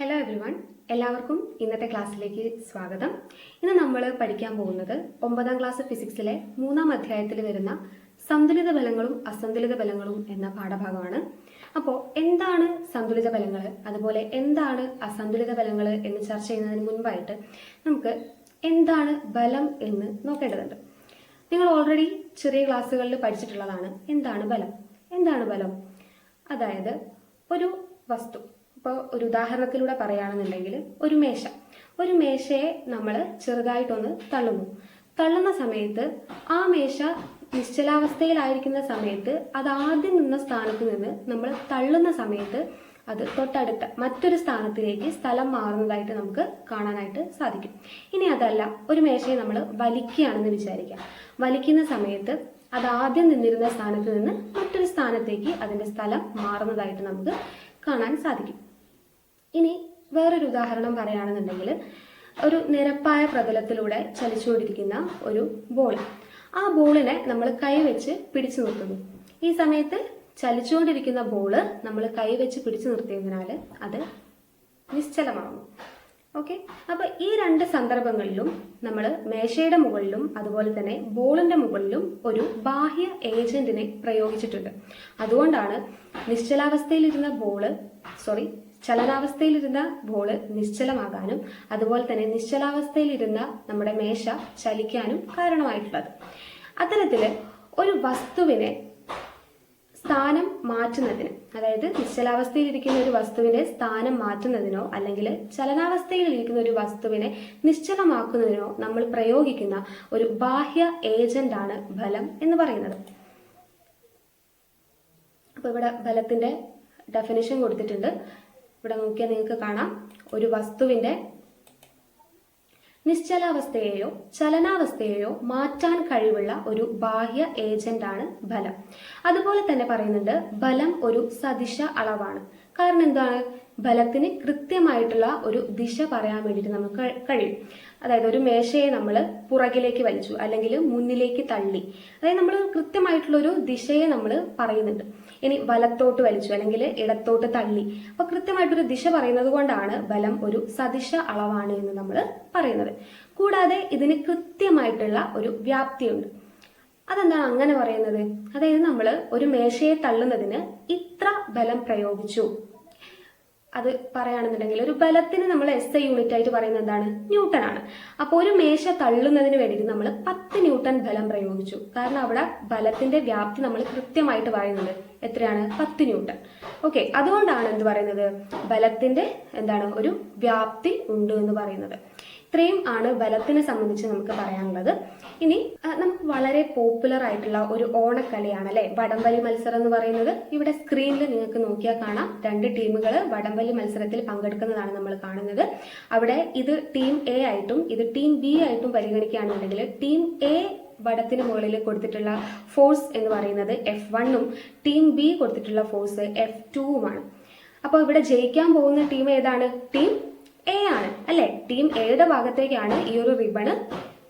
Hello everyone, എല്ലാവർക്കും ഇന്നത്തെ ക്ലാസ്സിലേക്ക് സ്വാഗതം. ഇന്ന് നമ്മൾ പഠിക്കാൻ പോകുന്നത് 9ാം ക്ലാസ് ഫിസിക്സിലെ 3ാം അധ്യായത്തിൽ വരുന്ന സന്തുലിത ബലങ്ങളും അസന്തുലിത ബലങ്ങളും എന്ന പാഠഭാഗമാണ്. അപ്പോൾ എന്താണ് സന്തുലിത ബലങ്ങൾ, അതുപോലെ എന്താണ് അസന്തുലിത ബലങ്ങൾ എന്ന് ചർച്ച ചെയ്യുന്നതിന് മുൻപായിട്ട് നമുക്ക് എന്താണ് ബലം എന്ന് നോക്കേണ്ടതുണ്ട്. നിങ്ങൾ ഓൾറെഡി ചെറിയ ക്ലാസ്സുകളിൽ പഠിച്ചിട്ടുള്ളതാണ് എന്താണ് ബലം. എന്താണ് ബലം? അതായത് ഒരു വസ്തു, ഇപ്പോൾ ഒരു ഉദാഹരണത്തിലൂടെ പറയുകയാണെന്നുണ്ടെങ്കിൽ ഒരു മേശയെ നമ്മൾ ചെറുതായിട്ടൊന്ന് തള്ളുന്ന സമയത്ത് ആ മേശ നിശ്ചലാവസ്ഥയിലായിരിക്കുന്ന സമയത്ത് അത് ആദ്യം നിന്ന സ്ഥാനത്ത് നിന്ന് നമ്മൾ തള്ളുന്ന സമയത്ത് അത് തൊട്ടടുത്ത മറ്റൊരു സ്ഥാനത്തിലേക്ക് സ്ഥലം മാറുന്നതായിട്ട് നമുക്ക് കാണാനായിട്ട് സാധിക്കും. ഇനി അതല്ല, ഒരു മേശയെ നമ്മൾ വലിക്കുകയാണെന്ന് വിചാരിക്കാം. വലിക്കുന്ന സമയത്ത് അത് ആദ്യം നിന്നിരുന്ന സ്ഥാനത്ത് നിന്ന് മറ്റൊരു സ്ഥാനത്തേക്ക് അതിൻ്റെ സ്ഥലം മാറുന്നതായിട്ട് നമുക്ക് കാണാൻ സാധിക്കും. ഇനി വേറൊരു ഉദാഹരണം പറയുകയാണെന്നുണ്ടെങ്കിൽ, ഒരു നിരപ്പായ പ്രതലത്തിലൂടെ ചലിച്ചുകൊണ്ടിരിക്കുന്ന ഒരു ബോൾ. ആ ബോളിനെ നമ്മൾ കൈവച്ച് പിടിച്ചു നിർത്തുന്നു. ഈ സമയത്ത് ചലിച്ചുകൊണ്ടിരിക്കുന്ന ബോള് നമ്മൾ കൈവച്ച് പിടിച്ചു നിർത്തിയതിനാൽ അത് നിശ്ചലമാകുന്നു. ഓക്കെ, അപ്പൊ ഈ രണ്ട് സന്ദർഭങ്ങളിലും നമ്മൾ മേശയുടെ മുകളിലും അതുപോലെ തന്നെ ബോളിന്റെ മുകളിലും ഒരു ബാഹ്യ ഏജന്റിനെ പ്രയോഗിച്ചിട്ടുണ്ട്. അതുകൊണ്ടാണ് ചലനാവസ്ഥയിലിരുന്ന ബോള് നിശ്ചലമാകാനും അതുപോലെ തന്നെ നിശ്ചലാവസ്ഥയിലിരുന്ന നമ്മുടെ മേശ ചലിക്കാനും കാരണമായിട്ടുള്ളത്. അത്തരത്തില് ഒരു വസ്തുവിനെ സ്ഥാനം മാറ്റുന്നതിന്, അതായത് നിശ്ചലാവസ്ഥയിലിരിക്കുന്ന ഒരു വസ്തുവിന്റെ സ്ഥാനം മാറ്റുന്നതിനോ അല്ലെങ്കിൽ ചലനാവസ്ഥയിലിരിക്കുന്ന ഒരു വസ്തുവിനെ നിശ്ചലമാക്കുന്നതിനോ നമ്മൾ പ്രയോഗിക്കുന്ന ഒരു ബാഹ്യ ഏജന്റാണ് ബലം എന്ന് പറയുന്നത്. അപ്പൊ ഇവിടെ ബലത്തിന്റെ ഡെഫിനിഷൻ കൊടുത്തിട്ടുണ്ട്. ഇവിടെ നോക്കിയാൽ നിങ്ങൾക്ക് കാണാം, ഒരു വസ്തുവിന്റെ നിശ്ചലാവസ്ഥയെയോ ചലനാവസ്ഥയെയോ മാറ്റാൻ കഴിവുള്ള ഒരു ബാഹ്യ ഏജന്റാണ് ബലം. അതുപോലെ തന്നെ പറയുന്നുണ്ട്, ബലം ഒരു സദിശ അളവാണ്. കാരണം എന്താണ്? ബലത്തിന് കൃത്യമായിട്ടുള്ള ഒരു ദിശ പറയാൻ വേണ്ടിയിട്ട് നമുക്ക് കഴിയും. അതായത് ഒരു മേശയെ നമ്മൾ പുറകിലേക്ക് വലിച്ചു അല്ലെങ്കിൽ മുന്നിലേക്ക് തള്ളി, അതായത് നമ്മൾ കൃത്യമായിട്ടുള്ള ഒരു ദിശയെ നമ്മൾ പറയുന്നുണ്ട്. ഇനി വലത്തോട്ട് വലിച്ചു അല്ലെങ്കിൽ ഇടത്തോട്ട് തള്ളി, അപ്പൊ കൃത്യമായിട്ടൊരു ദിശ പറയുന്നത് കൊണ്ടാണ് ബലം ഒരു സദിശ അളവാണ് എന്ന് നമ്മൾ പറയുന്നത്. കൂടാതെ ഇതിന് കൃത്യമായിട്ടുള്ള ഒരു വ്യാപ്തിയുണ്ട്. അതെന്താണ് അങ്ങനെ പറയുന്നത്? അതായത് നമ്മൾ ഒരു മേശയെ തള്ളുന്നതിന് ഇത്ര ബലം പ്രയോഗിച്ചു, അത് പറയുകയാണെന്നുണ്ടെങ്കിൽ ഒരു ബലത്തിന് നമ്മൾ SI യൂണിറ്റ് ആയിട്ട് പറയുന്നത് എന്താണ്? ന്യൂട്ടൺ ആണ്. അപ്പോൾ ഒരു മേശ തള്ളുന്നതിന് വേണ്ടിയിട്ട് നമ്മൾ 10 ന്യൂട്ടൺ ബലം പ്രയോഗിച്ചു. കാരണം അവിടെ ബലത്തിന്റെ വ്യാപ്തി നമ്മൾ കൃത്യമായിട്ട് പറയുന്നത് എത്രയാണ്? 10 ന്യൂട്ടൺ. ഓക്കെ, അതുകൊണ്ടാണ് എന്ത് പറയുന്നത്? ബലത്തിന്റെ ഒരു വ്യാപ്തി ഉണ്ട് എന്ന് പറയുന്നത്. ഇത്രയും ആണ് ബലത്തിനെ സംബന്ധിച്ച് നമുക്ക് പറയാനുള്ളത്. ഇനി നമുക്ക് വളരെ പോപ്പുലർ ആയിട്ടുള്ള ഒരു ഓണക്കളിയാണ് അല്ലെ വടംവലി മത്സരം എന്ന് പറയുന്നത്. ഇവിടെ സ്ക്രീനിൽ നിങ്ങൾക്ക് നോക്കിയാൽ കാണാം, 2 ടീമുകൾ വടംവലി മത്സരത്തിൽ പങ്കെടുക്കുന്നതാണ് നമ്മൾ കാണുന്നത്. അവിടെ ഇത് ടീം A ആയിട്ടും ഇത് ടീം B ആയിട്ടും പരിഗണിക്കുകയാണെന്നുണ്ടെങ്കിൽ ടീം A വടത്തിന് മുകളിൽ കൊടുത്തിട്ടുള്ള ഫോഴ്സ് എന്ന് പറയുന്നത് F1ഉം ടീം B കൊടുത്തിട്ടുള്ള ഫോഴ്സ് F2ഉമാണ്. അപ്പോൾ ഇവിടെ ജയിക്കാൻ പോകുന്ന ടീം ഏതാണ്? ടീം A ആണ് അല്ലെ. ടീം Aയുടെ ഭാഗത്തേക്കാണ് ഈ ഒരു റിബണ്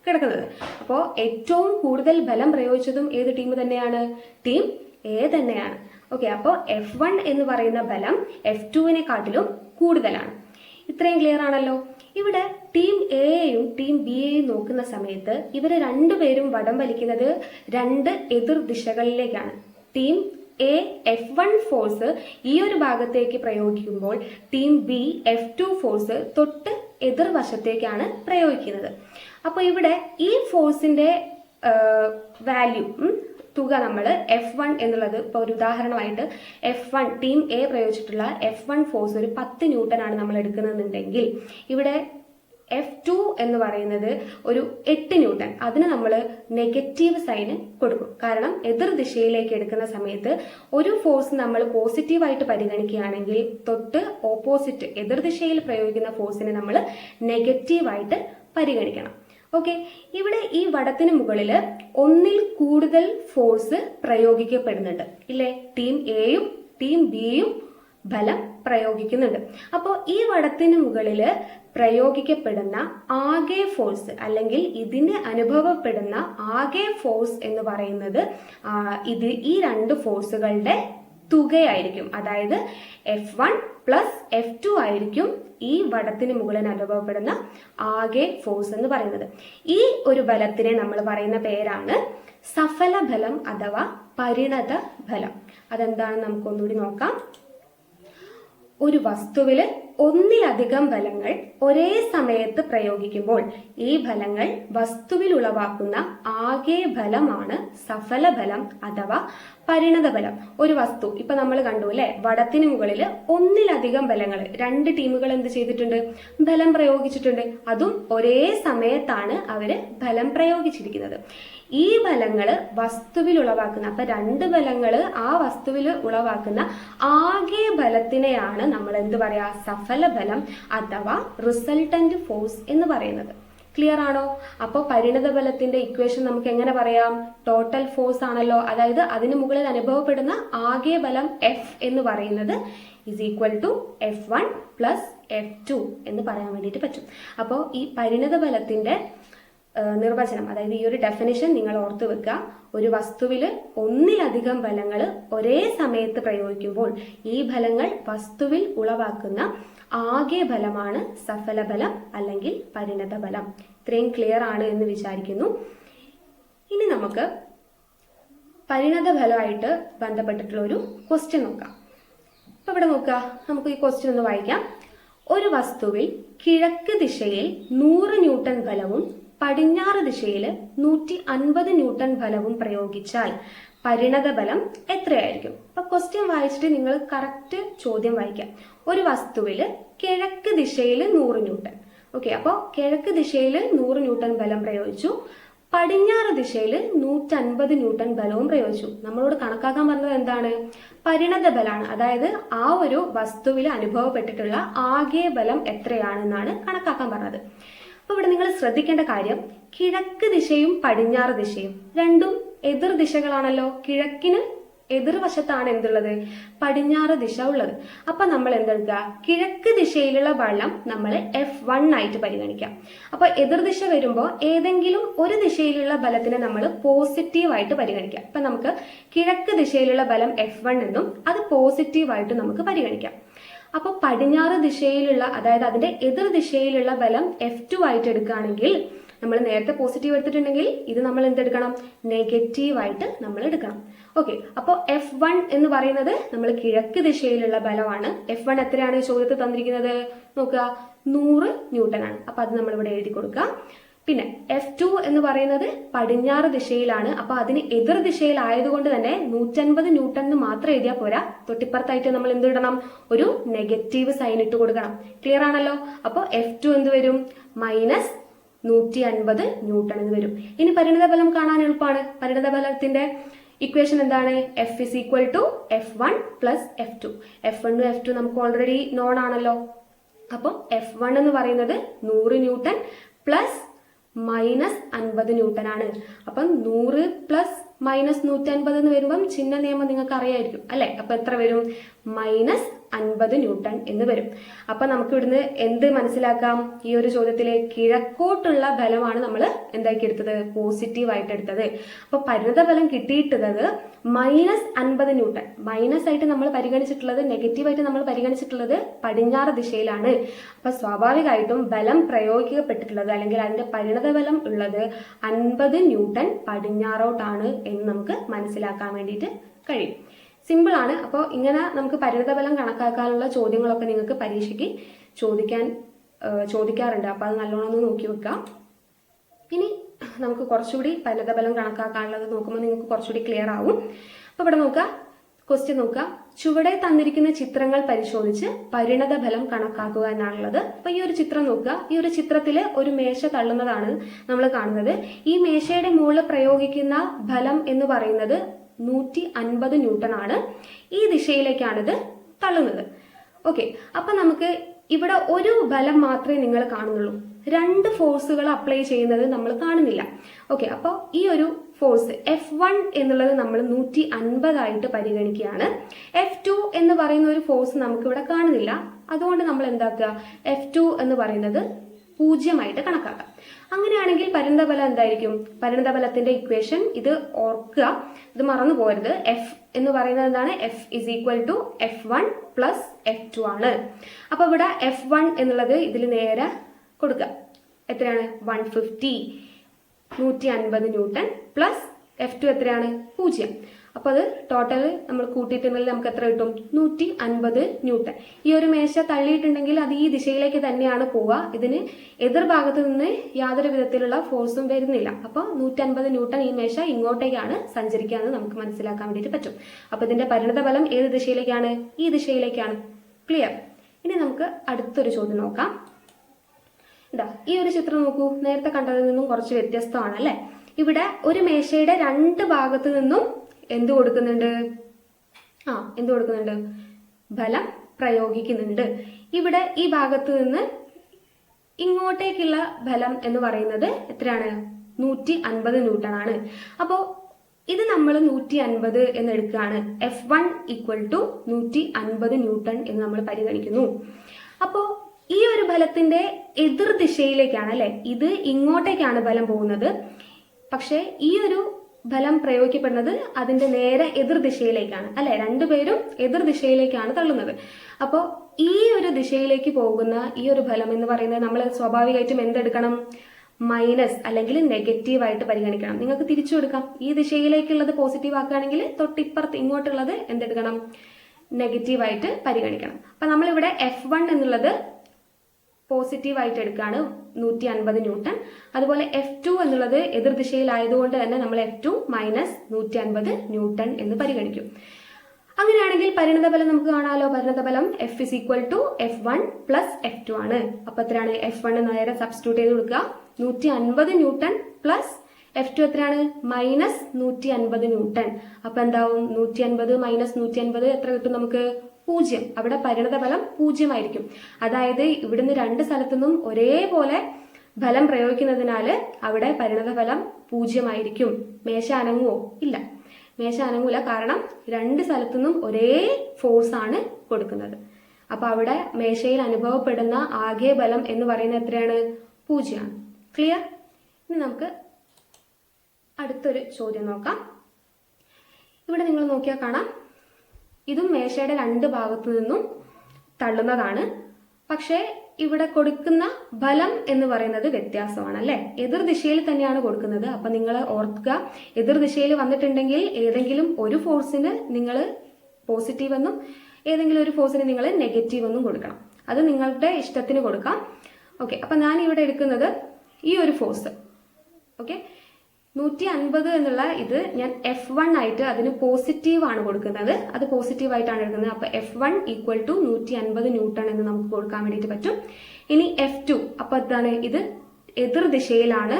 കിടക്കുന്നത്. അപ്പോൾ ഏറ്റവും കൂടുതൽ ബലം പ്രയോഗിച്ചതും ഏത് ടീം തന്നെയാണ്? ടീം A തന്നെയാണ്. ഓക്കെ, അപ്പോൾ F1 എന്ന് പറയുന്ന ബലം F2വിനെക്കാട്ടിലും കൂടുതലാണ്. ഇത്രയും ക്ലിയർ ആണല്ലോ. ഇവിടെ ടീം Aയെയും ടീം Bയെയും നോക്കുന്ന സമയത്ത് ഇവര് രണ്ടുപേരും വടം വലിക്കുന്നത് 2 എതിർ ദിശകളിലേക്കാണ്. ടീം A F1 ഫോഴ്സ് ഈ ഒരു ഭാഗത്തേക്ക് പ്രയോഗിക്കുമ്പോൾ ടീം B F2 ഫോഴ്സ് തൊട്ട് എതിർവശത്തേക്കാണ് പ്രയോഗിക്കുന്നത്. അപ്പോൾ ഇവിടെ ഈ ഫോഴ്സിന്റെ വാല്യൂ തുക നമ്മൾ F1 എന്നുള്ളത്, ഇപ്പോൾ ഒരു ഉദാഹരണമായിട്ട് F1 team A പ്രയോഗിച്ചിട്ടുള്ള F1 force ഒരു 10 ന്യൂട്ടൺ ആണ് നമ്മൾ എടുക്കുന്നുണ്ടെങ്കിൽ ഇവിടെ F2 എന്ന് പറയുന്നത് ഒരു 8 ന്യൂട്ടൺ. അതിന് നമ്മൾ നെഗറ്റീവ് സൈന് കൊടുക്കും. കാരണം എതിർ ദിശയിലേക്ക് എടുക്കുന്ന സമയത്ത് ഒരു ഫോഴ്സ് നമ്മൾ പോസിറ്റീവായിട്ട് പരിഗണിക്കുകയാണെങ്കിൽ തൊട്ട് ഓപ്പോസിറ്റ് എതിർ ദിശയിൽ പ്രയോഗിക്കുന്ന ഫോഴ്സിനെ നമ്മൾ നെഗറ്റീവായിട്ട് പരിഗണിക്കണം. ഓക്കെ, ഇവിടെ ഈ വടത്തിന് മുകളിൽ ഒന്നിൽ കൂടുതൽ ഫോഴ്സ് പ്രയോഗിക്കപ്പെടുന്നുണ്ട് ഇല്ലേ? ടീം Aയും ടീം Bയും ബലം പ്രയോഗിക്കുന്നുണ്ട്. അപ്പോൾ ഈ വടത്തിന് മുകളിൽ പ്രയോഗിക്കപ്പെടുന്ന ആകെ ഫോഴ്സ് അല്ലെങ്കിൽ ഇതിന് അനുഭവപ്പെടുന്ന ആകെ ഫോഴ്സ് എന്ന് പറയുന്നത് ഈ 2 ഫോഴ്സുകളുടെ തുകയായിരിക്കും. അതായത് F1 പ്ലസ് F2 ആയിരിക്കും ഈ വടത്തിന് മുകളിൽ അനുഭവപ്പെടുന്ന ആകെ ഫോഴ്സ് എന്ന് പറയുന്നത്. ഈ ഒരു ബലത്തിനെ നമ്മൾ പറയുന്ന പേരാണ് സഫല ബലം അഥവാ പരിണത ബലം. അതെന്താണെന്ന് നമുക്കൊന്നുകൂടി നോക്കാം. ഒരു വസ്തുവിൽ ഒന്നിലധികം ബലങ്ങൾ ഒരേ സമയത്ത് പ്രയോഗിക്കുമ്പോൾ ഈ ബലങ്ങൾ വസ്തുവിൽ ഉളവാക്കുന്ന ആകെ ബലമാണ് സഫല ബലം അഥവാ പരിണത ബലം. ഒരു വസ്തു ഇപ്പൊ നമ്മൾ കണ്ടു അല്ലെ, വടത്തിന് മുകളിൽ ഒന്നിലധികം ബലങ്ങൾ, രണ്ട് ടീമുകൾ എന്ത് ചെയ്തിട്ടുണ്ട്, ബലം പ്രയോഗിച്ചിട്ടുണ്ട്. അതും ഒരേ സമയത്താണ് അവര് ബലം പ്രയോഗിച്ചിരിക്കുന്നത്. ഈ ബലങ്ങള് വസ്തുവിൽ ഉളവാക്കുന്ന, അപ്പൊ രണ്ട് ബലങ്ങള് ആ വസ്തുവിൽ ഉളവാക്കുന്ന ആകെ ബലത്തിനെയാണ് നമ്മൾ എന്ത് പറയാ, സഫല ബലം അഥവാ റിസൾട്ടന്റ് ഫോഴ്സ് എന്ന് പറയുന്നത്. ക്ലിയർ ആണോ? അപ്പോൾ പരിണത ബലത്തിന്റെ ഇക്വേഷൻ നമുക്ക് എങ്ങനെ പറയാം, ടോട്ടൽ ഫോഴ്സ് ആണല്ലോ. അതായത് അതിന് മുകളിൽ അനുഭവപ്പെടുന്ന ആകെ ബലം F എന്ന് പറയുന്നത് is equal to F1 plus F2 എന്ന് പറയാൻ വേണ്ടിയിട്ട് പറ്റും. അപ്പോൾ ഈ പരിണത ബലത്തിന്റെ നിർവചനം, അതായത് ഈ ഒരു ഡെഫിനിഷൻ നിങ്ങൾ ഓർത്തു വെക്കുക. ഒരു വസ്തുവിൽ ഒന്നിലധികം ബലങ്ങൾ ഒരേ സമയത്ത് പ്രയോഗിക്കുമ്പോൾ ഈ ബലങ്ങൾ വസ്തുവിൽ ഉളവാക്കുന്ന ആകെ ബലമാണ് സഫല ബലം അല്ലെങ്കിൽ പരിണത ബലം. ഇത്രയും ക്ലിയർ ആണ് എന്ന് വിചാരിക്കുന്നു. ഇനി നമുക്ക് പരിണത ബലമായിട്ട് ബന്ധപ്പെട്ടിട്ടുള്ള ഒരു ക്വസ്റ്റ്യൻ നോക്കാം. അപ്പൊ ഇവിടെ നോക്കുക, നമുക്ക് ഈ ക്വസ്റ്റ്യൻ ഒന്ന് വായിക്കാം. ഒരു വസ്തുവിൽ കിഴക്ക് ദിശയിൽ 100 ന്യൂട്ടൺ ബലവും പടിഞ്ഞാറ് ദിശയിൽ 150 ന്യൂട്ടൺ ബലവും പ്രയോഗിച്ചാൽ പരിണത ബലം എത്രയായിരിക്കും? അപ്പൊ ക്വസ്റ്റ്യൻ വായിച്ചിട്ട് നിങ്ങൾ കറക്റ്റ് ചോദ്യം വായിക്കാം. ഒരു വസ്തുവിൽ കിഴക്ക് ദിശയിൽ 100 ന്യൂട്ടൺ, ഓക്കെ, അപ്പോൾ കിഴക്ക് ദിശയിൽ 100 ന്യൂട്ടൺ ബലം പ്രയോഗിച്ചു, പടിഞ്ഞാറ് ദിശയിൽ 150 ന്യൂട്ടൺ ബലവും പ്രയോഗിച്ചു. നമ്മളോട് കണക്കാക്കാൻ പറഞ്ഞത് എന്താണ്? പരിണത ബലമാണ്. അതായത് ആ ഒരു വസ്തുവിൽ അനുഭവപ്പെട്ടിട്ടുള്ള ആകെ ബലം എത്രയാണെന്നാണ് കണക്കാക്കാൻ പറഞ്ഞത്. അപ്പൊ ഇവിടെ നിങ്ങൾ ശ്രദ്ധിക്കേണ്ട കാര്യം, കിഴക്ക് ദിശയും പടിഞ്ഞാറ് ദിശയും രണ്ടും എതിർ ദിശകളാണല്ലോ. കിഴക്കിന് എതിർവശത്താണ് എന്തുള്ളത്, പടിഞ്ഞാറ് ദിശ ഉള്ളത്. അപ്പൊ നമ്മൾ എന്തെടുക്കുക, കിഴക്ക് ദിശയിലുള്ള ബലം നമ്മൾ F1 ആയിട്ട് പരിഗണിക്കാം. അപ്പൊ എതിർദിശ വരുമ്പോൾ ഏതെങ്കിലും ഒരു ദിശയിലുള്ള ബലത്തിനെ നമ്മൾ പോസിറ്റീവായിട്ട് പരിഗണിക്കാം. അപ്പൊ നമുക്ക് കിഴക്ക് ദിശയിലുള്ള ബലം F1 എന്നും അത് പോസിറ്റീവായിട്ട് നമുക്ക് പരിഗണിക്കാം. അപ്പൊ പടിഞ്ഞാറ് ദിശയിലുള്ള, അതായത് അതിന്റെ എതിർ ദിശയിലുള്ള ബലം F2 ആയിട്ട് എടുക്കുകയാണെങ്കിൽ, നമ്മൾ നേരത്തെ പോസിറ്റീവ് എടുത്തിട്ടുണ്ടെങ്കിൽ ഇത് നമ്മൾ എന്തെടുക്കണം, നെഗറ്റീവായിട്ട് നമ്മൾ എടുക്കണം. ഓക്കെ, അപ്പോൾ F1 എന്ന് പറയുന്നത് നമ്മൾ കിഴക്ക് ദിശയിലുള്ള ബലമാണ്. F1 എത്രയാണ് ചോദ്യത്തിൽ തന്നിരിക്കുന്നത്? നോക്കുക, 100 ന്യൂട്ടൺ ആണ്. അപ്പൊ അത് നമ്മൾ ഇവിടെ എഴുതി കൊടുക്കുക. പിന്നെ F2 എന്ന് പറയുന്നത് പടിഞ്ഞാറ് ദിശയിലാണ്. അപ്പൊ അതിന് എതിർ ദിശയിലായതുകൊണ്ട് തന്നെ 150 ന്യൂട്ടൺ എന്ന് മാത്രം എഴുതിയാൽ പോരാ, തൊട്ടിപ്പുറത്തായിട്ട് നമ്മൾ എന്ത് ഇടണം, ഒരു നെഗറ്റീവ് സൈൻ ഇട്ട് കൊടുക്കണം. ക്ലിയർ ആണല്ലോ? അപ്പോൾ F2 എന്ത് വരും, -150 ന്യൂട്ടൺ എന്ന് വരും. ഇനി പരിണത ബലം കാണാൻ എളുപ്പമാണ്. പരിണത ബലത്തിന്റെ ഇക്വേഷൻ എന്താണ്? F is equal to F1 plus F2. F1 F2 നമുക്ക് ഓൾറെഡി നോൺ ആണല്ലോ. അപ്പം F1 എന്ന് പറയുന്നത് 100 ന്യൂട്ടൺ പ്ലസ് -50 ന്യൂട്ടൺ ആണ്. അപ്പം 100 പ്ലസ് -150 എന്ന് വരുമ്പം ചിഹ്ന നിയമം നിങ്ങൾക്ക് അറിയായിരിക്കും അല്ലെ? അപ്പൊ എത്ര വരും? -50 ന്യൂട്ടൺ എന്ന് വരും. അപ്പൊ നമുക്ക് ഇവിടുന്ന് എന്ത് മനസ്സിലാക്കാം? ഈ ഒരു ചോദ്യത്തിലെ കിഴക്കോട്ടുള്ള ബലമാണ് നമ്മൾ എന്താക്കി എടുത്തത്, പോസിറ്റീവ് ആയിട്ട് എടുത്തത്. അപ്പൊ പരിണത ബലം കിട്ടിയിട്ടുള്ളത് -50 ന്യൂട്ടൺ. മൈനസ് ആയിട്ട് നമ്മൾ പരിഗണിച്ചിട്ടുള്ളത്, നെഗറ്റീവായിട്ട് നമ്മൾ പരിഗണിച്ചിട്ടുള്ളത് പടിഞ്ഞാറ് ദിശയിലാണ്. അപ്പൊ സ്വാഭാവികമായിട്ടും ബലം പ്രയോഗിക്കപ്പെട്ടിട്ടുള്ളത് അല്ലെങ്കിൽ അതിന്റെ പരിണത ബലം ഉള്ളത് 50 ന്യൂട്ടൺ പടിഞ്ഞാറോട്ടാണ് എന്ന് നമുക്ക് മനസ്സിലാക്കാൻ വേണ്ടിയിട്ട് കഴിയും. സിമ്പിൾ ആണ്. അപ്പോൾ ഇങ്ങനെ നമുക്ക് പരിണത ബലം കണക്കാക്കാനുള്ള ചോദ്യങ്ങളൊക്കെ നിങ്ങൾക്ക് പരീക്ഷയ്ക്ക് ചോദിക്കാറുണ്ട്. അപ്പൊ അത് നല്ലോണം ഒന്ന് നോക്കി വെക്കാം. ഇനി നമുക്ക് കുറച്ചുകൂടി പരിണത ബലം കണക്കാക്കാനുള്ളത് നോക്കുമ്പോൾ നിങ്ങൾക്ക് കുറച്ചുകൂടി ക്ലിയർ ആവും. അപ്പൊ ഇവിടെ നോക്കുക, ക്വസ്റ്റ്യൻ നോക്കുക. ചുവടെ തന്നിരിക്കുന്ന ചിത്രങ്ങൾ പരിശോധിച്ച് പരിണത ബലം കണക്കാക്കുക എന്നാണുള്ളത്. അപ്പൊ ഈ ഒരു ചിത്രം നോക്കുക. ഈ ഒരു ചിത്രത്തില് ഒരു മേശ തള്ളുന്നതാണ് നമ്മൾ കാണുന്നത്. ഈ മേശയുടെ മുകളിൽ പ്രയോഗിക്കുന്ന ബലം എന്ന് പറയുന്നത് 150 ന്യൂട്ടൺ ആണ്. ഈ ദിശയിലേക്കാണിത് തള്ളുന്നത്. ഓക്കെ, അപ്പൊ നമുക്ക് ഇവിടെ ഒരു ബലം മാത്രമേ നിങ്ങൾ കാണുന്നുള്ളൂ. രണ്ട് ഫോഴ്സുകൾ അപ്ലൈ ചെയ്യുന്നത് നമ്മൾ കാണുന്നില്ല. ഓക്കെ, അപ്പോൾ ഈ ഒരു ഫോഴ്സ് F1 എന്നുള്ളത് നമ്മൾ 150 ആയിട്ട് പരിഗണിക്കുകയാണ്. F2 എന്ന് പറയുന്ന ഒരു ഫോഴ്സ് നമുക്ക് ഇവിടെ കാണുന്നില്ല. അതുകൊണ്ട് നമ്മൾ എന്താക്കുക, F2 എന്ന് പറയുന്നത് 0 കണക്കാക്കാം. അങ്ങനെയാണെങ്കിൽ പരിണതഫലം എന്തായിരിക്കും? പരിണതഫലത്തിന്റെ ഇക്വേഷൻ ഇത് ഓർക്കുക, ഇത് മറന്നു പോകരുത്. എഫ് എന്ന് പറയുന്നത് എന്താണ്? F is equal to F1 plus F2 ആണ്. അപ്പൊ ഇവിടെ F1 എന്നുള്ളത് ഇതിൽ നേരെ കൊടുക്കുക. എത്രയാണ്? 150 150 ന്യൂട്ടൺ പ്ലസ് F2 എത്രയാണ്? 0. അപ്പോൾ അത് ടോട്ടൽ നമ്മൾ കൂട്ടിയിട്ടുണ്ടെങ്കിൽ നമുക്ക് എത്ര കിട്ടും? 150 ന്യൂട്ടൺ. ഈ ഒരു മേശ തള്ളിയിട്ടുണ്ടെങ്കിൽ അത് ഈ ദിശയിലേക്ക് തന്നെയാണ് പോവുക. ഇതിന് എതിർഭാഗത്ത് നിന്ന് യാതൊരു വിധത്തിലുള്ള ഫോഴ്സും വരുന്നില്ല. അപ്പോൾ 150 ന്യൂട്ടൺ ഈ മേശ ഇങ്ങോട്ടേക്കാണ് സഞ്ചരിക്കുക എന്ന് നമുക്ക് മനസ്സിലാക്കാൻ വേണ്ടിയിട്ട് പറ്റും. അപ്പോൾ ഇതിന്റെ പരിണതഫലം ഏത് ദിശയിലേക്കാണ്? ഈ ദിശയിലേക്കാണ്. ക്ലിയർ? ഇനി നമുക്ക് അടുത്തൊരു ചോദ്യം നോക്കാം. ഇതാ ഈ ഒരു ചിത്രം നോക്കൂ. നേരത്തെ കണ്ടതിൽ നിന്നും കുറച്ച് വ്യത്യസ്തമാണ് അല്ലെ? ഇവിടെ ഒരു മേശയുടെ 2 ഭാഗത്ത് നിന്നും എന്ത് കൊടുക്കുന്നുണ്ട്? എന്ത് കൊടുക്കുന്നുണ്ട്? ബലം പ്രയോഗിക്കുന്നുണ്ട്. ഇവിടെ ഈ ഭാഗത്ത് നിന്ന് ഇങ്ങോട്ടേക്കുള്ള ബലം എന്ന് പറയുന്നത് എത്രയാണ്? 150 ന്യൂട്ടൺ ആണ്. അപ്പോൾ ഇത് നമ്മൾ 150 എന്ന് എടുക്കുകയാണ്. F1 ഈക്വൽ ടു 150 ന്യൂട്ടൺ എന്ന് നമ്മൾ പരിഗണിക്കുന്നു. അപ്പോൾ ഈ ഒരു ബലത്തിന്റെ എതിർ ദിശയിലേക്കാണ് അല്ലെ? ഇത് ഇങ്ങോട്ടേക്കാണ് ബലം പോകുന്നത്. പക്ഷെ ഈ ഒരു ബലം പ്രയോഗിക്കപ്പെടുന്നത് അതിന്റെ നേരെ എതിർ ദിശയിലേക്കാണ് അല്ലെ? രണ്ടുപേരും എതിർ ദിശയിലേക്കാണ് തള്ളുന്നത്. അപ്പോൾ ഈ ഒരു ദിശയിലേക്ക് പോകുന്ന ഈ ഒരു ബലം എന്ന് പറയുന്നത് നമ്മൾ സ്വാഭാവികമായിട്ടും എന്തെടുക്കണം? മൈനസ് അല്ലെങ്കിൽ നെഗറ്റീവ് ആയിട്ട് പരിഗണിക്കണം. നിങ്ങൾക്ക് തിരിച്ചു കൊടുക്കാം. ഈ ദിശയിലേക്കുള്ളത് പോസിറ്റീവ് ആക്കുകയാണെങ്കിൽ തൊട്ടിപ്പുറത്ത് ഇങ്ങോട്ടുള്ളത് എന്തെടുക്കണം? നെഗറ്റീവ് ആയിട്ട് പരിഗണിക്കണം. അപ്പൊ നമ്മളിവിടെ F1 എന്നുള്ളത് പോസിറ്റീവ് ആയിട്ട് എടുക്കുകയാണ്, 150 ന്യൂട്ടൺ. അതുപോലെ F2 എന്നുള്ളത് എതിർ ദിശയിലായതുകൊണ്ട് തന്നെ നമ്മൾ F2 മൈനസ് 150 ന്യൂട്ടൺ എന്ന് പരിഗണിക്കും. അങ്ങനെയാണെങ്കിൽ പരിണതഫലം നമുക്ക് കാണാമല്ലോ. പരിണതഫലം F is equal to F1 plus F2 ആണ്. അപ്പൊ എത്രയാണ്? F1 നേരെ സബ്സ്റ്റിറ്റ്യൂട്ട് ചെയ്ത് കൊടുക്കുക. 150 ന്യൂട്ടൺ പ്ലസ് F2 എത്രയാണ്? Minus 150 newton. അപ്പൊ എന്താവും? 150 മൈനസ് 150 എത്ര കിട്ടും നമുക്ക്? 0. അവിടെ പരിണതഫലം 0 ആയിരിക്കും. അതായത് ഇവിടുന്ന് 2 സ്ഥലത്തുനിന്നും ഒരേപോലെ ഫലം പ്രയോഗിക്കുന്നതിനാൽ അവിടെ പരിണതഫലം 0 ആയിരിക്കും. മേശ അനങ്ങുവോ? ഇല്ല, മേശ അനങ്ങൂല. കാരണം 2 സ്ഥലത്തുനിന്നും ഒരേ ഫോഴ്സ് ആണ് കൊടുക്കുന്നത്. അപ്പൊ അവിടെ മേശയിൽ അനുഭവപ്പെടുന്ന ആകെ ബലം എന്ന് പറയുന്നത് എത്രയാണ്? 0 ആണ്. ക്ലിയർ? ഇനി നമുക്ക് അടുത്തൊരു ചോദ്യം നോക്കാം. ഇവിടെ നിങ്ങൾ നോക്കിയാൽ കാണാം, ഇതും മേശയുടെ 2 ഭാഗത്തു നിന്നും തള്ളുന്നതാണ്. പക്ഷേ ഇവിടെ കൊടുക്കുന്ന ബലം എന്ന് പറയുന്നത് വ്യത്യാസമാണ് അല്ലെ? എതിർ ദിശയിൽ തന്നെയാണ് കൊടുക്കുന്നത്. അപ്പൊ നിങ്ങൾ ഓർക്കുക, എതിർ ദിശയിൽ വന്നിട്ടുണ്ടെങ്കിൽ ഏതെങ്കിലും ഒരു ഫോഴ്സിന് നിങ്ങൾ പോസിറ്റീവ് എന്നും ഏതെങ്കിലും ഒരു ഫോഴ്സിന് നിങ്ങൾ നെഗറ്റീവ് എന്നും കൊടുക്കണം. അത് നിങ്ങളുടെ ഇഷ്ടത്തിന് കൊടുക്കാം. ഓക്കെ, അപ്പൊ ഞാൻ ഇവിടെ എടുക്കുന്നത് ഈ ഒരു ഫോഴ്സ്. ഓക്കെ, 150 എന്നുള്ള ഇത് ഞാൻ F1 ആയിട്ട് അതിന് പോസിറ്റീവ് ആണ് കൊടുക്കുന്നത്. അത് പോസിറ്റീവ് ആയിട്ടാണ് എടുക്കുന്നത്. അപ്പൊ F1 ഈക്വൽ ടു 150 ന്യൂട്ടൺ എന്ന് നമുക്ക് കൊടുക്കാൻ വേണ്ടിയിട്ട് പറ്റും. ഇനി F2, അപ്പൊ എന്താണ്? ഇത് എതിർ ദിശയിലാണ്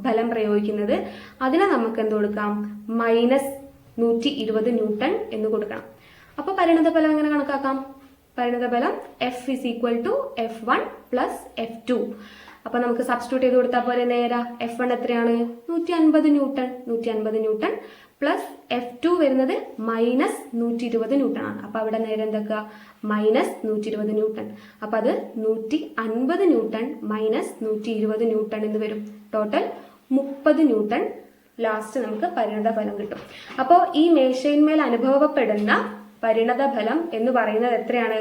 ബലം പ്രയോഗിക്കുന്നത്. അതിനെ നമുക്ക് എന്ത് കൊടുക്കാം? മൈനസ് 120 ന്യൂട്ടൺ എന്ന് കൊടുക്കണം. അപ്പൊ പരിണതഫലം എങ്ങനെ കണക്കാക്കാം? പരിണതഫലം F is equal to F1 plus F2. അപ്പൊ നമുക്ക് സബ്സ്റ്റിറ്റ്യൂട്ട് ചെയ്ത് കൊടുത്താൽ പോലെ നേരെ F1 എത്രയാണ്? 150 ന്യൂട്ടൺ. 150 ന്യൂട്ടൺ പ്ലസ് F2 വരുന്നത് മൈനസ് 120 ന്യൂട്ടൺ ആണ്. അപ്പൊ അവിടെ നേരെ എന്തൊക്കെ? Minus 120 newton. അപ്പൊ അത് 150 ന്യൂട്ടൺ മൈനസ് 120 ന്യൂട്ടൺ എന്ന് വരും. ടോട്ടൽ 30 ന്യൂട്ടൺ ലാസ്റ്റ് നമുക്ക് പരിണതഫലം കിട്ടും. അപ്പോൾ ഈ മേശയിന്മേൽ അനുഭവപ്പെടുന്ന പരിണതഫലം എന്ന് പറയുന്നത് എത്രയാണ്?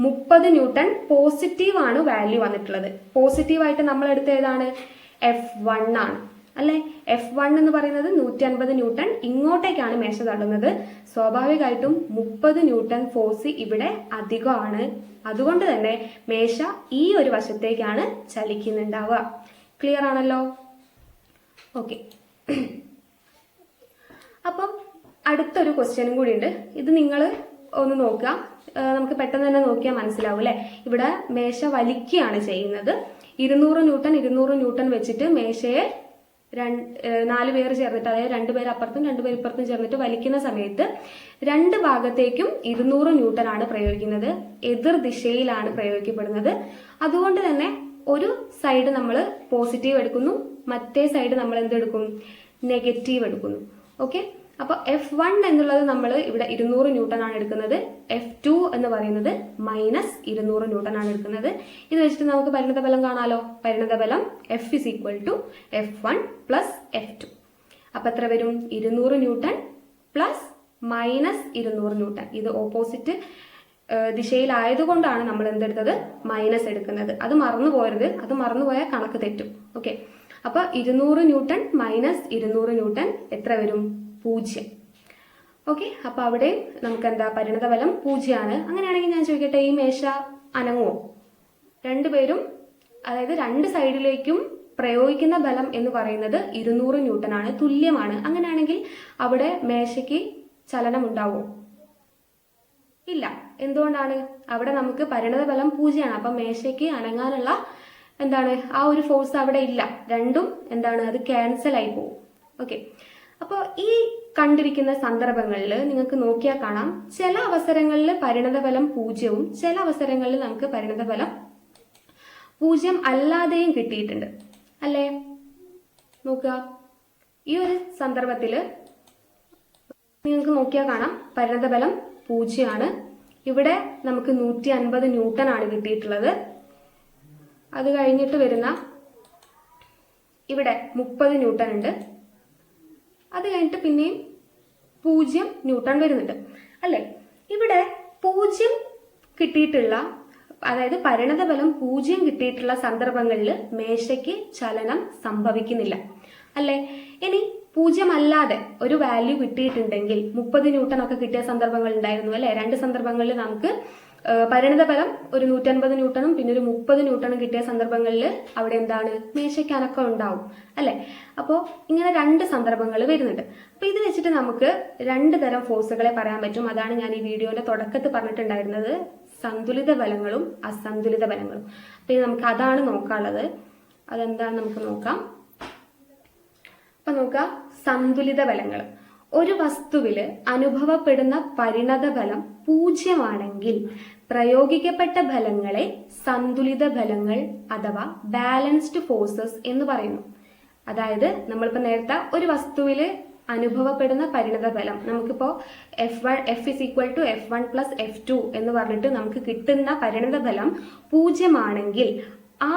30 ന്യൂട്ടൺ. പോസിറ്റീവ് ആണ് വാല്യൂ വന്നിട്ടുള്ളത്. പോസിറ്റീവായിട്ട് നമ്മൾ എടുത്ത ഏതാണ്? F1 ആണ് അല്ലെ? F1 എന്ന് പറയുന്നത് 150 ന്യൂട്ടൺ. ഇങ്ങോട്ടേക്കാണ് മേശ തള്ളുന്നത്. സ്വാഭാവികമായിട്ടും 30 ന്യൂട്ടൺ ഫോഴ്സ് ഇവിടെ അധികമാണ്. അതുകൊണ്ട് തന്നെ മേശ ഈ ഒരു വശത്തേക്കാണ് ചലിക്കുന്നുണ്ടാവുക. ക്ലിയർ ആണല്ലോ? ഓക്കെ, അപ്പം അടുത്തൊരു ക്വസ്റ്റ്യനും കൂടി ഉണ്ട്. ഇത് നിങ്ങൾ ഒന്ന് നോക്കുക. നമുക്ക് പെട്ടെന്ന് തന്നെ നോക്കിയാൽ മനസ്സിലാവും അല്ലെ? ഇവിടെ മേശ വലിക്കുകയാണ് ചെയ്യുന്നത്. 200 ന്യൂട്ടൺ 200 ന്യൂട്ടൺ വെച്ചിട്ട് മേശയെ 4 പേർ ചേർന്നിട്ട്, അതായത് 2 പേർ അപ്പുറത്തും 2 പേർ ഇപ്പുറത്തും ചേർന്നിട്ട് വലിക്കുന്ന സമയത്ത് 2 ഭാഗത്തേക്കും 200 ന്യൂട്ടൺ ആണ് പ്രയോഗിക്കുന്നത്. എതിർ ദിശയിലാണ് പ്രയോഗിക്കപ്പെടുന്നത്. അതുകൊണ്ട് തന്നെ ഒരു സൈഡ് നമ്മൾ പോസിറ്റീവ് എടുക്കുന്നു, മറ്റേ സൈഡ് നമ്മൾ എന്തെടുക്കും? നെഗറ്റീവ് എടുക്കുന്നു. ഓക്കെ, അപ്പോൾ F1 എന്നുള്ളത് നമ്മൾ ഇവിടെ 200 ന്യൂട്ടൺ ആണ് എടുക്കുന്നത്. F2 എന്ന് പറയുന്നത് -200 ന്യൂട്ടൺ ആണ് എടുക്കുന്നത്. ഇത് വെച്ചിട്ട് നമുക്ക് പരിണതഫലം കാണാലോ. പരിണതഫലം F is equal to F1 plus F2. അപ്പൊ എത്ര വരും? 200 ന്യൂട്ടൺ പ്ലസ് -200 ന്യൂട്ടൺ. ഇത് ഓപ്പോസിറ്റ് ദിശയിലായതുകൊണ്ടാണ് നമ്മൾ എന്തെടുത്തത്? മൈനസ് എടുക്കുന്നത്. അത് മറന്നു പോരുത്. അത് മറന്നുപോയാൽ കണക്ക് തെറ്റും. ഓക്കെ, അപ്പൊ 200 ന്യൂട്ടൺ -200 ന്യൂട്ടൺ എത്ര വരും? 0. ഓക്കെ, അപ്പൊ അവിടെ നമുക്ക് എന്താ? പരിണതഫലം 0 ആണ്. അങ്ങനെയാണെങ്കിൽ ഞാൻ ചോദിക്കട്ടെ, ഈ മേശ അനങ്ങുമോ? രണ്ടുപേരും, അതായത് രണ്ട് സൈഡിലേക്കും പ്രയോഗിക്കുന്ന ബലം എന്ന് പറയുന്നത് 200 ന്യൂട്ടൺ ആണ്, തുല്യമാണ്. അങ്ങനെയാണെങ്കിൽ അവിടെ മേശയ്ക്ക് ചലനം ഉണ്ടാവുമോ? ഇല്ല. എന്തുകൊണ്ടാണ്? അവിടെ നമുക്ക് പരിണതഫലം 0 ആണ്. അപ്പൊ മേശയ്ക്ക് അനങ്ങാനുള്ള എന്താണ്? ആ ഒരു ഫോഴ്സ് അവിടെ ഇല്ല. രണ്ടും എന്താണ്? അത് ക്യാൻസൽ ആയി പോകും. ഓക്കെ, അപ്പോൾ ഈ കണ്ടിരിക്കുന്ന സന്ദർഭങ്ങളിൽ നിങ്ങൾക്ക് നോക്കിയാൽ കാണാം, ചില അവസരങ്ങളിൽ പരിണതഫലം 0-ഉം ചില അവസരങ്ങളിൽ നമുക്ക് പരിണതഫലം 0 അല്ലാതെയും കിട്ടിയിട്ടുണ്ട്, അല്ലേ? നോക്കുക, ഈ ഒരു സന്ദർഭത്തിൽ നിങ്ങൾക്ക് നോക്കിയാൽ കാണാം പരിണതഫലം 0 ആണ്. ഇവിടെ നമുക്ക് 150 ന്യൂട്ടൺ ആണ് കിട്ടിയിട്ടുള്ളത്. അത് കഴിഞ്ഞിട്ട് വരുന്ന ഇവിടെ 30 ന്യൂട്ടൺ ഉണ്ട്. അത് കഴിഞ്ഞിട്ട് പിന്നെയും 0 ന്യൂട്ടൺ വരുന്നുണ്ട്, അല്ലേ? ഇവിടെ 0 കിട്ടിയിട്ടുള്ള, അതായത് പരിണതഫലം 0 കിട്ടിയിട്ടുള്ള സന്ദർഭങ്ങളിൽ മേശയ്ക്ക് ചലനം സംഭവിക്കുന്നില്ല, അല്ലേ? ഇനി 0 അല്ലാതെ ഒരു വാല്യൂ കിട്ടിയിട്ടുണ്ടെങ്കിൽ 30 ന്യൂട്ടൺ ഒക്കെ കിട്ടിയ സന്ദർഭങ്ങൾ ഉണ്ടായിരുന്നു, അല്ലെ? രണ്ട് സന്ദർഭങ്ങളിൽ നമുക്ക് പരിണതഫലം ഒരു 150 ന്യൂട്ടണും പിന്നെ ഒരു 30 ന്യൂട്ടണും കിട്ടിയ സന്ദർഭങ്ങളിൽ അവിടെ എന്താണ്? മേശയ്ക്ക് അനക്കം ഉണ്ടാവും, അല്ലെ? അപ്പോൾ ഇങ്ങനെ രണ്ട് സന്ദർഭങ്ങൾ വരുന്നുണ്ട്. അപ്പൊ ഇത് വെച്ചിട്ട് നമുക്ക് രണ്ട് തരം ഫോഴ്സുകളെ പറയാൻ പറ്റും. അതാണ് ഞാൻ ഈ വീഡിയോയുടെ തുടക്കത്തിൽ പറഞ്ഞിട്ടുണ്ടായിരുന്നത്, സന്തുലിത ബലങ്ങളും അസന്തുലിത ബലങ്ങളും. അപ്പൊ നമുക്ക് അതാണ് നോക്കാനുള്ളത്. അതെന്താന്ന് നമുക്ക് നോക്കാം. അപ്പൊ നോക്കാം, സന്തുലിത ബലങ്ങൾ. ഒരു വസ്തുവില് അനുഭവപ്പെടുന്ന പരിണത ബലം 0 ആണെങ്കിൽ പ്രയോഗിക്കപ്പെട്ട ബലങ്ങളെ സന്തുലിത ബലങ്ങൾ അഥവാ ബാലൻസ്ഡ് ഫോഴ്സസ് എന്ന് പറയുന്നു. അതായത് നമ്മളിപ്പോ നേരത്തെ ഒരു വസ്തുവില് അനുഭവപ്പെടുന്ന പരിണത ബലം നമുക്കിപ്പോ F is equal to F1 plus F2 എന്ന് പറഞ്ഞിട്ട് നമുക്ക് കിട്ടുന്ന പരിണത ബലം 0 ആണെങ്കിൽ ആ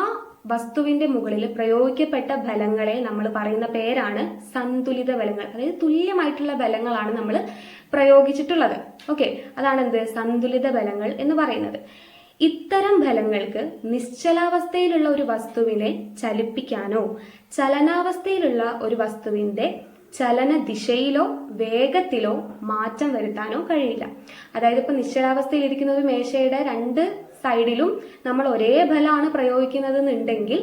വസ്തുവിന്റെ മുകളിൽ പ്രയോഗിക്കപ്പെട്ട ബലങ്ങളെ നമ്മൾ പറയുന്ന പേരാണ് സന്തുലിത ബലങ്ങൾ. അതായത് തുല്യമായിട്ടുള്ള ബലങ്ങളാണ് നമ്മൾ പ്രയോഗിച്ചിട്ടുള്ളത്. ഓക്കെ, അതാണ് എന്ത്? സന്തുലിത ബലങ്ങൾ എന്ന് പറയുന്നത്. ഇത്തരം ബലങ്ങൾക്ക് നിശ്ചലാവസ്ഥയിലുള്ള ഒരു വസ്തുവിനെ ചലിപ്പിക്കാനോ ചലനാവസ്ഥയിലുള്ള ഒരു വസ്തുവിന്റെ ചലന ദിശയിലോ വേഗത്തിലോ മാറ്റം വരുത്താനോ കഴിയില്ല. അതായത് ഇപ്പൊ നിശ്ചലാവസ്ഥയിൽ ഇരിക്കുന്ന ഒരു മേശയുടെ രണ്ട് സൈഡിലും നമ്മൾ ഒരേ ബലമാണ് പ്രയോഗിക്കുന്നതെന്നുണ്ടെങ്കിൽ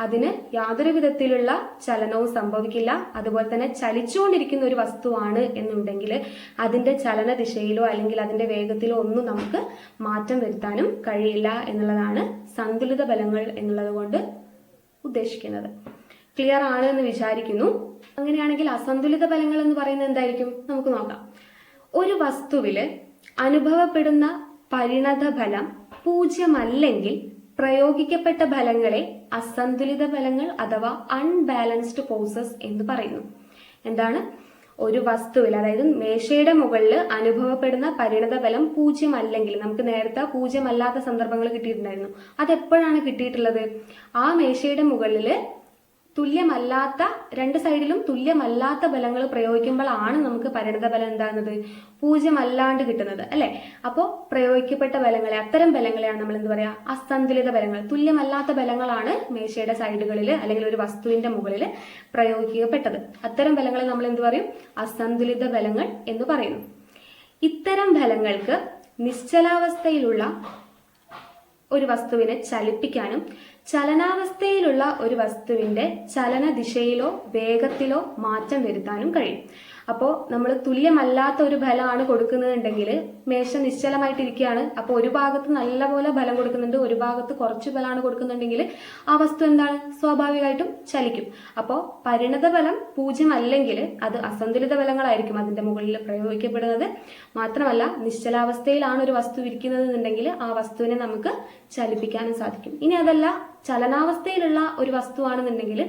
അതിന് യാതൊരു വിധത്തിലുള്ള ചലനവും സംഭവിക്കില്ല. അതുപോലെ തന്നെ ചലിച്ചുകൊണ്ടിരിക്കുന്ന ഒരു വസ്തുവാണ് എന്നുണ്ടെങ്കിൽ അതിന്റെ ചലന ദിശയിലോ അല്ലെങ്കിൽ അതിന്റെ വേഗത്തിലോ ഒന്നും നമുക്ക് മാറ്റം വരുത്താനും കഴിയില്ല എന്നുള്ളതാണ് സന്തുലിത ബലങ്ങൾ എന്നുള്ളത് കൊണ്ട് ഉദ്ദേശിക്കുന്നത്. ക്ലിയർ ആണ് എന്ന് വിചാരിക്കുന്നു. അങ്ങനെയാണെങ്കിൽ അസന്തുലിത ബലങ്ങൾ എന്ന് പറയുന്നത് എന്തായിരിക്കും? നമുക്ക് നോക്കാം. ഒരു വസ്തുവില് അനുഭവപ്പെടുന്ന പരിണത ഫലം 0 അല്ലെങ്കിൽ പ്രയോഗിക്കപ്പെട്ട ഫലങ്ങളെ അസന്തുലിത ഫലങ്ങൾ അഥവാ അൺബാലൻസ്ഡ് ഫോഴ്സസ് എന്ന് പറയുന്നു. എന്താണ്? ഒരു വസ്തുവിൽ, അതായത് മേശയുടെ മുകളിൽ അനുഭവപ്പെടുന്ന പരിണത ഫലം 0 അല്ലെങ്കിൽ, നമുക്ക് നേരത്തെ 0 അല്ലാത്ത സന്ദർഭങ്ങൾ കിട്ടിയിട്ടുണ്ടായിരുന്നു. അതെപ്പോഴാണ് കിട്ടിയിട്ടുള്ളത്? ആ മേശയുടെ മുകളിൽ തുല്യമല്ലാത്ത, രണ്ട് സൈഡിലും തുല്യമല്ലാത്ത ബലങ്ങൾ പ്രയോഗിക്കുമ്പോഴാണ് നമുക്ക് പരിണത ബലം എന്താകുന്നത്? 0 അല്ലാണ്ട് കിട്ടുന്നത്, അല്ലെ? അപ്പോൾ പ്രയോഗിക്കപ്പെട്ട ബലങ്ങളെ, അത്തരം ബലങ്ങളെയാണ് നമ്മൾ എന്ത് പറയാ? അസന്തുലിത ബലങ്ങൾ. തുല്യമല്ലാത്ത ബലങ്ങളാണ് മേശയുടെ സൈഡുകളിൽ അല്ലെങ്കിൽ ഒരു വസ്തുവിന്റെ മുകളിൽ പ്രയോഗിക്കപ്പെട്ടത്. അത്തരം ബലങ്ങളെ നമ്മൾ എന്ത് പറയും? അസന്തുലിത ബലങ്ങൾ എന്ന് പറയുന്നു. ഇത്തരം ബലങ്ങൾക്ക് നിശ്ചലാവസ്ഥയിലുള്ള ഒരു വസ്തുവിനെ ചലിപ്പിക്കാനും ചലനാവസ്ഥയിലുള്ള ഒരു വസ്തുവിന്റെ ചലന ദിശയിലോ വേഗത്തിലോ മാറ്റം വരുത്താനും കഴിയും. അപ്പോൾ നമ്മൾ തുല്യമല്ലാത്ത ഒരു ബലമാണ് കൊടുക്കുന്നതെങ്കിൽ മേശ നിശ്ചലമായിട്ടിരിക്കുകയാണ്. അപ്പോൾ ഒരു ഭാഗത്ത് നല്ലപോലെ ബലം കൊടുക്കുന്നുണ്ട്, ഒരു ഭാഗത്ത് കുറച്ച് ബലമാണ് കൊടുക്കുന്നുണ്ടെങ്കിൽ ആ വസ്തു എന്താണ്? സ്വാഭാവികമായിട്ടും ചലിക്കും. അപ്പോൾ പരിണത ബലം 0 അല്ലെങ്കിൽ അത് അസന്തുലിത ബലങ്ങളായിരിക്കും അതിന്റെ മുകളിൽ പ്രയോഗിക്കപ്പെടുന്നത്. മാത്രമല്ല നിശ്ചലാവസ്ഥയിലാണ് ഒരു വസ്തു ഇരിക്കുന്നതെന്നുണ്ടെങ്കിൽ ആ വസ്തുവിനെ നമുക്ക് ചലിപ്പിക്കാനും സാധിക്കും. ഇനി അതല്ല, ചലനാവസ്ഥയിലുള്ള ഒരു വസ്തുവാണെന്നുണ്ടെങ്കിൽ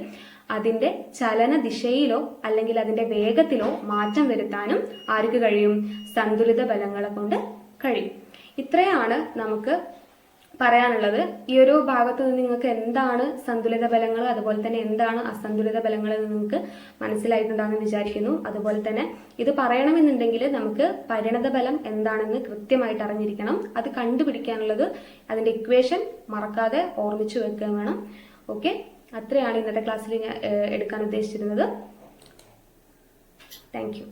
അതിന്റെ ചലന ദിശയിലോ അല്ലെങ്കിൽ അതിന്റെ വേഗത്തിലോ മാറ്റം വരുത്താനും ആർക്ക് കഴിയും? സന്തുലിത ബലങ്ങളെ കൊണ്ട് കഴിയും. ഇത്രയാണ് നമുക്ക് പറയാനുള്ളത്. ഈ ഒരു ഭാഗത്ത് നിന്ന് നിങ്ങൾക്ക് എന്താണ് സന്തുലിത ബലങ്ങൾ, അതുപോലെ തന്നെ എന്താണ് അസന്തുലിത ബലങ്ങൾ എന്ന് നിങ്ങൾക്ക് മനസ്സിലായിട്ടുണ്ടാകുമെന്ന് വിചാരിക്കുന്നു. അതുപോലെ തന്നെ ഇത് പറയണമെന്നുണ്ടെങ്കിൽ നമുക്ക് പരിണത ബലം എന്താണെന്ന് കൃത്യമായിട്ട് അറിഞ്ഞിരിക്കണം. അത് കണ്ടുപിടിക്കാനുള്ളത് അതിന്റെ ഇക്വേഷൻ മറക്കാതെ ഓർമ്മിച്ചു വെക്കുക വേണം. ഓക്കെ, അത്രയാണ് ഇന്നത്തെ ക്ലാസ്സിൽ ഞാൻ എടുക്കാൻ ഉദ്ദേശിച്ചിരുന്നത്. Thank you.